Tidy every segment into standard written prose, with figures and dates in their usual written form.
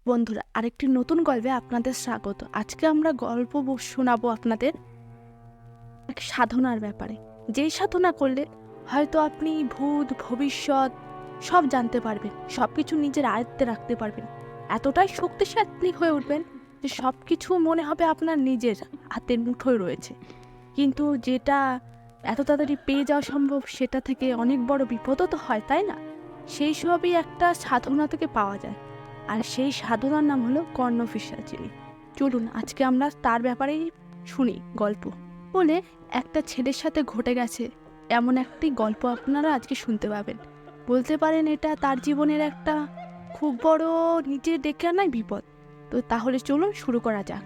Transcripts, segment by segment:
বন্ধুরা, আরেকটি নতুন গল্পে আপনাদের স্বাগত। আজকে আমরা গল্প শোনাবো আপনাদের এক সাধনার ব্যাপারে। যেই সাধনা করলে হয়তো আপনি ভূত ভবিষ্যৎ সব জানতে পারবেন, সব কিছু নিজের আয়ত্তে রাখতে পারবেন, এতটাই শক্তিশালী হয়ে উঠবেন যে সব কিছু মনে হবে আপনার নিজের হাতের মুঠোয় রয়েছে। কিন্তু যেটা এত তাড়াতাড়ি পেয়ে যাওয়া সম্ভব, সেটা থেকে অনেক বড় বিপদও তো হয়, তাই না? সেই সবই একটা সাধনা থেকে পাওয়া যায়, আর সেই সাধনার নাম হলো কর্ণপিশাচিনী। চলুন আজকে আমরা তার ব্যাপারেই শুনি গল্প। বলে একটা ছেলের সাথে ঘটে গেছে এমন একটি গল্প আপনারা আজকে শুনতে পাবেন। বলতে পারেন এটা তার জীবনের একটা খুব বড় নিজে ডেকে আনাই বিপদ। তো তাহলে চলুন শুরু করা যাক।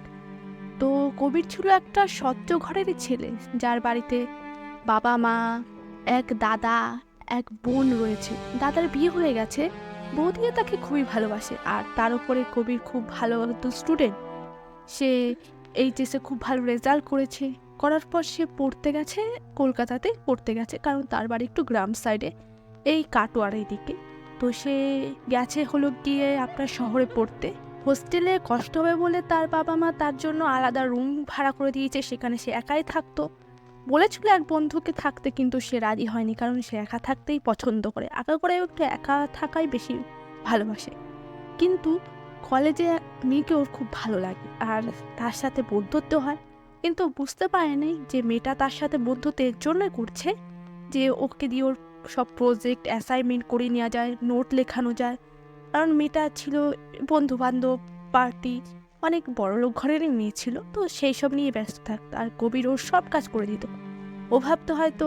তো কবির ছিল একটা স্বচ্ছ ঘরেরই ছেলে, যার বাড়িতে বাবা মা, এক দাদা, এক বোন রয়েছে। দাদার বিয়ে হয়ে গেছে, বৌদিও তাকে খুবই ভালোবাসে। আর তার উপরে কবির খুব ভালো স্টুডেন্ট। সে এইচএসে খুব ভালো রেজাল্ট করেছে। করার পর সে পড়তে গেছে, কলকাতাতে পড়তে গেছে, কারণ তার বাড়ি একটু গ্রাম সাইডে, এই কাটোয়ার এই দিকে। তো সে গেছে হলো গিয়ে আপনার শহরে পড়তে। হোস্টেলে কষ্ট হবে বলে তার বাবা মা তার জন্য আলাদা রুম ভাড়া করে দিয়েছে, সেখানে সে একাই থাকতো। বলেছিল এক বন্ধুকে থাকতে, কিন্তু সে রাজি হয়নি, কারণ সে একা থাকতেই পছন্দ করে, একা করে একটু একা থাকাই বেশি ভালোবাসে। কিন্তু কলেজে এক মেয়েকে ওর খুব ভালো লাগে আর তার সাথে বন্ধুত্ব হয়। কিন্তু বুঝতে পারেনি যে মেয়েটা তার সাথে বন্ধুত্ব এর জন্যই করছে যে ওকে দিয়ে ওর সব প্রজেক্ট অ্যাসাইনমেন্ট করে নেওয়া যায়, নোট লেখানো যায়। কারণ মেয়েটা ছিল বন্ধু বান্ধব, পার্টি, অনেক বড়লোক ঘরেরই মেয়ে ছিল, তো সেই সব নিয়ে ব্যস্ত থাকতো। আর কবির ওর সব কাজ করে দিত। ও ভাবতো হয়তো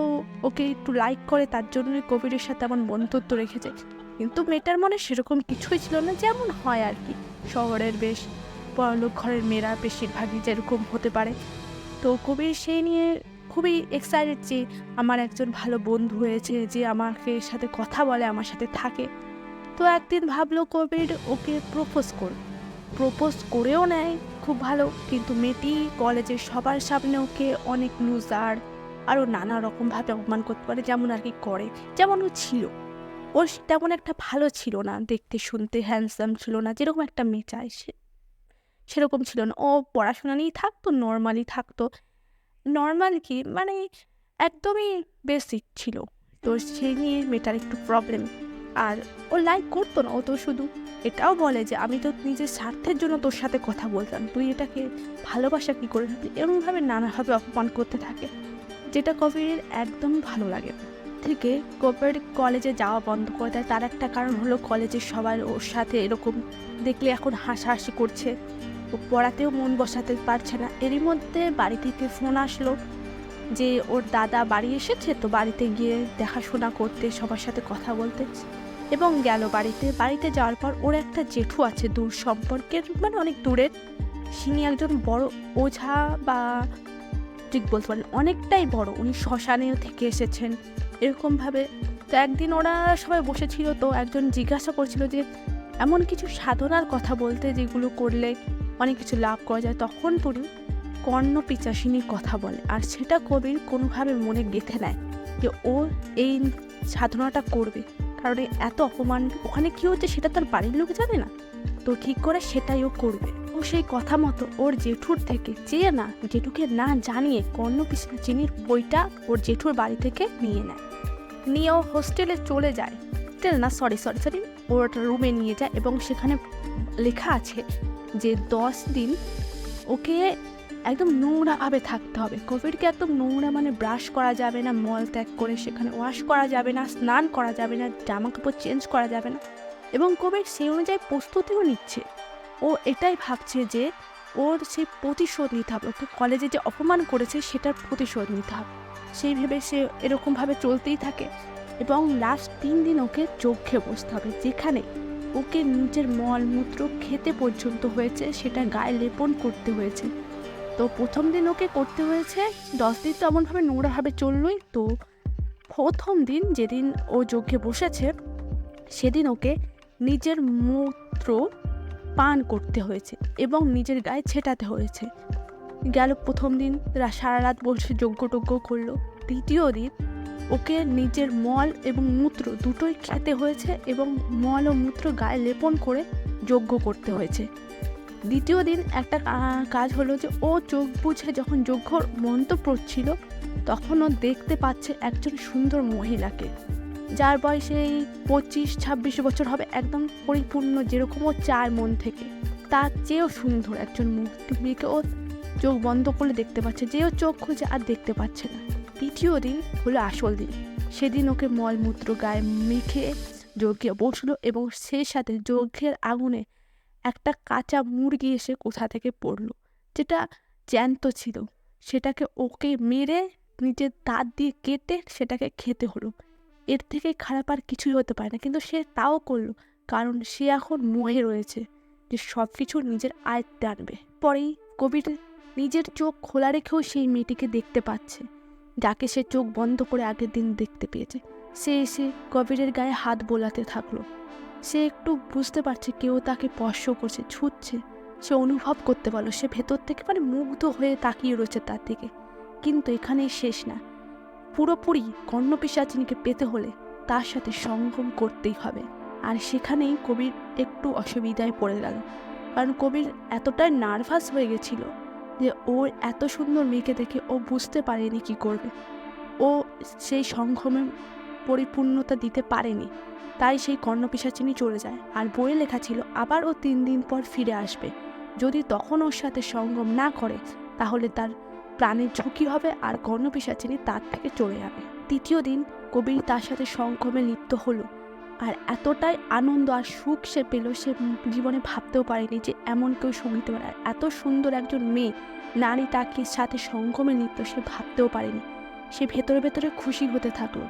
ওকে একটু লাইক করে, তার জন্যই কবিরের সাথে এমন বন্ধুত্ব রেখেছে। কিন্তু মেয়েটার মনে সেরকম কিছুই ছিল না, যেমন হয় আর কি, শহরের বেশ বড়লোক ঘরের মেয়েরা বেশিরভাগই যেরকম হতে পারে। তো কবির সেই নিয়ে খুবই এক্সাইটেড যে আমার একজন ভালো বন্ধু হয়েছে, যে আমাকে সাথে কথা বলে, আমার সাথে থাকে। তো একদিন ভাবলো কবির ওকে প্রপোজ করেও নেয় খুব ভালো। কিন্তু মেয়েটি কলেজের সবার সামনে ওকে অনেক লুজার আরও নানা রকমভাবে অপমান করতে পারে, যেমন আর কি করে। যেমন ও ছিল, ও তেমন একটা ভালো ছিল না, দেখতে শুনতে হ্যান্ডসাম ছিল না, যেরকম একটা মেয়ে চায় সেরকম ছিল না। ও পড়াশোনা নিয়েই থাকতো, নর্মালি থাকতো। নর্মাল কি মানে একদমই বেসিক ছিল। তো সেই নিয়ে মেয়েটার একটু প্রবলেম। আর ও লাইক করতো না, ও তো শুধু এটাও বলে যে আমি তো নিজের স্বার্থের জন্য তোর সাথে কথা বলতাম, তুই এটাকে ভালোবাসা কী করে ভাবলি, এরকমভাবে নানাভাবে অপমান করতে থাকে, যেটা কবির একদমই ভালো লাগে না। থেকে কবির কলেজে যাওয়া বন্ধ করে দেয়। তার একটা কারণ হলো কলেজের সবাই ওর সাথে এরকম দেখলে এখন হাসাহাসি করছে, ও পড়াতেও মন বসাতে পারছে না। এরই মধ্যে বাড়ি থেকে ফোন আসলো যে ওর দাদা বাড়ি এসেছে, তো বাড়িতে গিয়ে দেখাশোনা করতে, সবার সাথে কথা বলতে, এবং গেল বাড়িতে যাওয়ার পর ওর একটা জেঠু আছে দূর সম্পর্কের, মানে অনেক দূরের। তিনি একজন বড় ওঝা, বা ঠিক বলতে পারেন অনেকটাই বড়, উনি শ্মশানেও থেকে এসেছেন এরকমভাবে। তো একদিন ওরা সবাই বসেছিল, তো একজন জিজ্ঞাসা করছিল যে এমন কিছু সাধনার কথা বলতে যেগুলো করলে অনেক কিছু লাভ করা যায়। তখন তিনি কর্ণপিশাচিনীর কথা বলে, আর সেটা কবির কোনোভাবে মনে গেঁথে নেয় যে ও এই সাধনাটা করবে, কারণ এত অপমান ওখানে কী হচ্ছে সেটা তার বাড়ির লোক জানে না। তো ঠিক করে সেটাই ও করবে। ও সেই কথা মতো ওর জেঠুর থেকে চেয়ে না, জেঠুকে না জানিয়ে কর্ণপিশাচিনীর বইটা ওর জেঠুর বাড়ি থেকে নিয়ে নেয়। নিয়ে ও হোস্টেলে চলে যায়। হোস্টেল না, সরি, ওর রুমে নিয়ে যায়, এবং সেখানে লেখা আছে যে 10 দিন ওকে একদম নোংরাভাবে থাকতে হবে। কবিরকে একদম নোংরা, মানে ব্রাশ করা যাবে না, মল ত্যাগ করে সেখানে ওয়াশ করা যাবে না, স্নান করা যাবে না, জামা কাপড় চেঞ্জ করা যাবে না। এবং কবির সেই অনুযায়ী প্রস্তুতিও নিচ্ছে। ও এটাই ভাবছে যে ওর সেই প্রতিশোধ নিতে হবে, ওকে কলেজে যে অপমান করেছে সেটার প্রতিশোধ নিতে হবে। সেই ভেবে সে এরকমভাবে চলতেই থাকে, এবং লাস্ট 3 দিন ওকে যজ্ঞে বসতে হবে, যেখানে ওকে নিজের মলমূত্র খেতে পর্যন্ত হয়েছে, সেটা গায়ে লেপন করতে হয়েছে। তো প্রথম দিন ওকে করতে হয়েছে, 10 দিন তো এমনভাবে নোংরাভাবে চললই। তো প্রথম দিন যেদিন ও যজ্ঞে বসেছে, সেদিন ওকে নিজের মূত্র পান করতে হয়েছে এবং নিজের গায়ে ছেটাতে হয়েছে। গেল প্রথম দিন, সারা রাত বসে যজ্ঞ করলো। দ্বিতীয় দিন ওকে নিজের মল এবং মূত্র দুটোই খেতে হয়েছে, এবং মল ও মূত্র গায়ে লেপন করে যজ্ঞ করতে হয়েছে। দ্বিতীয় দিন একটা কাজ হলো যে ও চোখ বুঝে যখন যজ্ঞর মন্ত্র পড়ছিল তখন ও দেখতে পাচ্ছে একজন সুন্দর মহিলাকে, যার বয়স এই 25-26 বছর হবে, একদম পরিপূর্ণ যেরকম ও চায় মন থেকে, তার চেয়েও সুন্দর একজন মেয়েকে ও চোখ বন্ধ করলে দেখতে পাচ্ছে, যেও চোখ খুঁজে আর দেখতে পাচ্ছে না। তৃতীয় দিন হলো আসল দিন। সেদিন ওকে মলমূত্র গায়ে মেখে যজ্ঞে বসলো এবং সেই সাথে যজ্ঞের আগুনে একটা কাঁচা মুরগি এসে কোথা থেকে পড়লো, যেটা জ্যান্ত ছিল। সেটাকে ওকে মেরে নিজের দাঁত দিয়ে কেটে সেটাকে খেতে হলো। এর থেকে খারাপ আর কিছুই হতে পারে না, কিন্তু সে তাও করলো, কারণ সে এখন মোহে রয়েছে যে সব কিছু নিজের আয়ত্তে আনবে। পরেই কবির নিজের চোখ খোলা রেখেও সেই মেয়েটিকে দেখতে পাচ্ছে, যাকে সে চোখ বন্ধ করে আগের দিন দেখতে পেয়েছে। সে এসে কবিরের গায়ে হাত বোলাতে থাকলো। সে একটু বুঝতে পারছে কেউ তাকে স্পর্শ করছে, ছুঁচ্ছে। সে অনুভব করতে পারলো, সে ভেতর থেকে মুগ্ধ হয়ে তাকিয়ে রয়েছে তার দিকে। কিন্তু এখানেই শেষ না, পুরোপুরি কর্ণপিশাচিনীকে পেতে হলে তার সাথে সঙ্গম করতেই হবে। আর সেখানেই কবির একটু অসুবিধায় পড়ে গেল, কারণ কবির এতটাই নার্ভাস হয়ে গেছিল যে ওর এত সুন্দর মেয়েকে দেখে ও বুঝতে পারেনি কি করবে। ও সেই সঙ্গমে পরিপূর্ণতা দিতে পারেনি, তাই সেই কর্ণপিশাচিনী চলে যায়। আর বইয়ে লেখা ছিল আবার ও 3 দিন পর ফিরে আসবে। যদি তখন ওর সাথে সঙ্গম না করে তাহলে তার প্রাণের ঝুঁকি হবে আর কর্ণপিশাচিনী তার থেকে চলে যাবে। তৃতীয় দিন কবির তার সাথে সঙ্গমে লিপ্ত হলো, আর এতটাই আনন্দ আর সুখ সে পেল, সে জীবনে ভাবতেও পারেনি যে এমন কেউ সুখ দিতে পারে। এত সুন্দর একজন মেয়ে নারী তাকে সাথে সঙ্গমে লিপ্ত, সে ভাবতেও পারেনি। সে ভেতরে ভেতরে খুশি হতে থাকলো।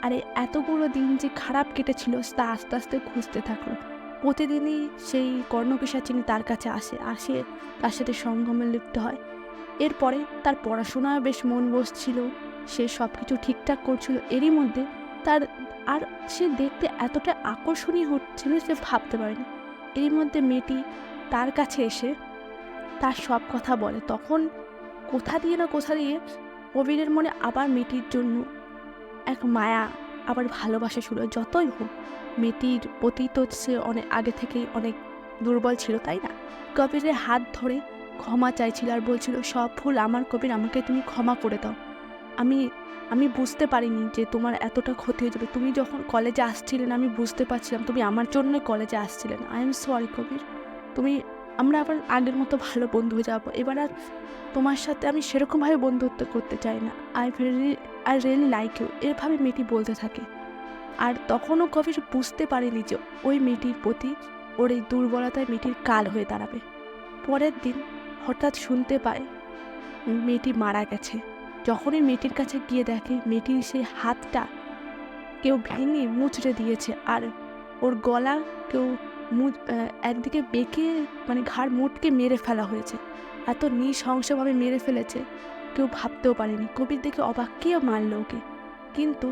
আর এতগুলো দিন যে খারাপ কেটেছিল তা আস্তে আস্তে খুঁজতে থাকলো। প্রতিদিনই সেই কর্ণপিশাচিনী তার কাছে আসে তার সাথে সঙ্গমে লিপ্ত হয়। এরপরে তার পড়াশোনায় বেশ মন বসছিল, সে সব কিছু ঠিকঠাক করছিল। এরই মধ্যে তার আর সে দেখতে এতটা আকর্ষণীয় হচ্ছিল সে ভাবতে পারেনি। এরই মধ্যে মেয়েটি তার কাছে এসে তার সব কথা বলে। তখন কোথা দিয়ে কবিরের মনে আবার মেয়েটির জন্য এক মায়া, আবার ভালোবাসা শুরু। যতই হোক মেয়েটির প্রতি তো সে অনেক আগে থেকেই অনেক দুর্বল ছিল, তাই না? কবিরের হাত ধরে ক্ষমা চাইছিল আর বলছিল, সব ভুল আমার কবির, আমাকে তুমি ক্ষমা করে দাও। আমি আমি বুঝতে পারিনি যে তোমার এতটা ক্ষতি হয়ে যাবে। তুমি যখন কলেজে আসছিলেন আমি বুঝতে পারছিলাম তুমি আমার জন্যই কলেজে আসছিলেন। আই এম সরি কবির, আমরা আবার আগের মতো ভালো বন্ধু হয়ে যাবো। এবার আর তোমার সাথে আমি সেরকমভাবে বন্ধুত্ব করতে চাই না। আই রিয়েলি লাইক ইউ, এভাবে মেয়েটি বলতে থাকে। আর তখনও কবির বুঝতে পারেনি যে ওই মেয়েটির প্রতি ওর এই দুর্বলতায় মেয়েটির কাল হয়ে দাঁড়াবে। পরের দিন হঠাৎ শুনতে পায় মেয়েটি মারা গেছে। যখনই মেয়েটির কাছে গিয়ে দেখে মেয়েটির সেই হাতটা কেউ ভেঙে মুচড়ে দিয়েছে, আর ওর গলা কেউ একদিকে বেঁকে ঘাড় মুটকে মেরে ফেলা হয়েছে। এত নৃশংসভাবে মেরে ফেলেছে কেউ ভাবতেও পারেনি। কবির দেখে অবাক, কে মারল ওকে? কিন্তু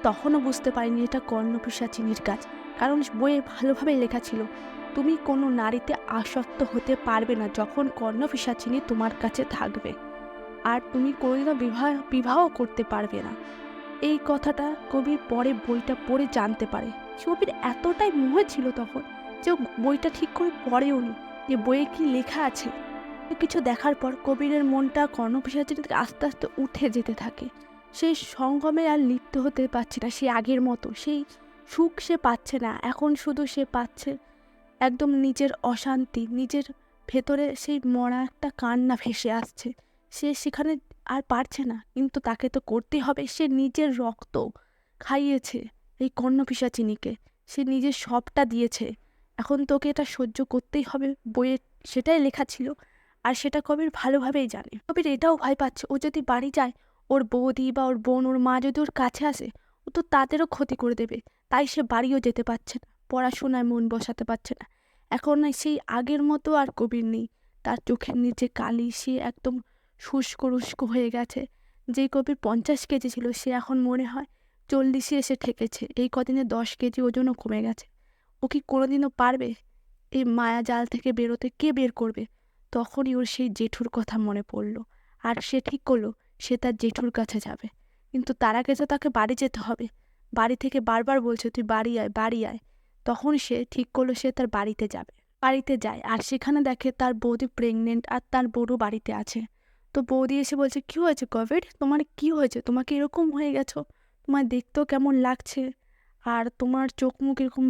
তখনও বুঝতে পারিনি এটা কর্ণপিশাচিনীর কাজ, কারণ বইয়ে ভালোভাবে লেখা ছিল তুমি কোনো নারীতে আসক্ত হতে পারবে না যখন কর্ণপিশাচিনী তোমার কাছে থাকবে, আর তুমি কোনোদিনও বিবাহ করতে পারবে না। এই কথাটা কবির পরে বইটা পড়ে জানতে পারে। কবির এতটাই মোহে ছিল তখন যে বইটা ঠিক করে পড়েও নি যে বইয়ে কি লেখা আছে। কিছু দেখার পর কবিরের মনটা কর্ণপিশাচিনী থেকে আস্তে আস্তে উঠে যেতে থাকে। সেই সঙ্গমে আর লিপ্ত হতে পারছে না সে আগের মতো, সেই সুখ সে পাচ্ছে না। এখন শুধু সে পাচ্ছে একদম নিজের অশান্তি, নিজের ভেতরে সেই মরা একটা কান্না ভেসে আসছে। সে সেখানে আর পারছে না, কিন্তু তাকে তো করতেই হবে। সে নিজের রক্ত খাইয়েছে এই কর্ণপিশাচিনীকে, সে নিজের সবটা দিয়েছে, এখন তোকে এটা সহ্য করতেই হবে। বইয়ে সেটাই লেখা ছিল, আর সেটা কবির ভালোভাবেই জানে। কবির এটাও ভয় পাচ্ছে ও যদি বাড়ি যায়, ওর বৌদি বা ওর বোন, ওর মা যদি ওর কাছে আসে ও তো তাদেরও ক্ষতি করে দেবে। তাই সে বাড়িও যেতে পারছে না, পড়াশোনায় মন বসাতে পারছে না। এখন সেই আগের মতো আর কবির নেই, তার চোখের নিচে কালি, সে একদম শুষ্ক হয়ে গেছে। যে কবির 50 কেজি ছিল সে এখন মনে হয় 40-এ এসে ঠেকেছে। এই কদিনে 10 কেজি ওজনও কমে গেছে। ও কি কোনোদিনও পারবে এই মায়া জাল থেকে বেরোতে? কে বের করবে? তখনই ওর সেই জেঠুর কথা মনে পড়ল, আর সে ঠিক করলো সে তার জেঠুর কাছে যাবে। কিন্তু তার আগে তো তাকে বাড়ি যেতে হবে। বাড়ি থেকে বারবার বলছে তুই বাড়ি আয়, বাড়ি আয়। তখন সে ঠিক করলো সে তার বাড়িতে যাবে। বাড়িতে যায় আর সেখানে দেখে তার বৌদি প্রেগনেন্ট আর তার বড় বাড়িতে আছে। তো বৌদি এসে বলছে, কি হয়েছে কোভিড, তোমার কি হয়েছে, তোমাকে এরকম হয়ে গেছো, তোমার দেখতেও কেমন লাগছে আর তোমার চোখ মুখ এরকম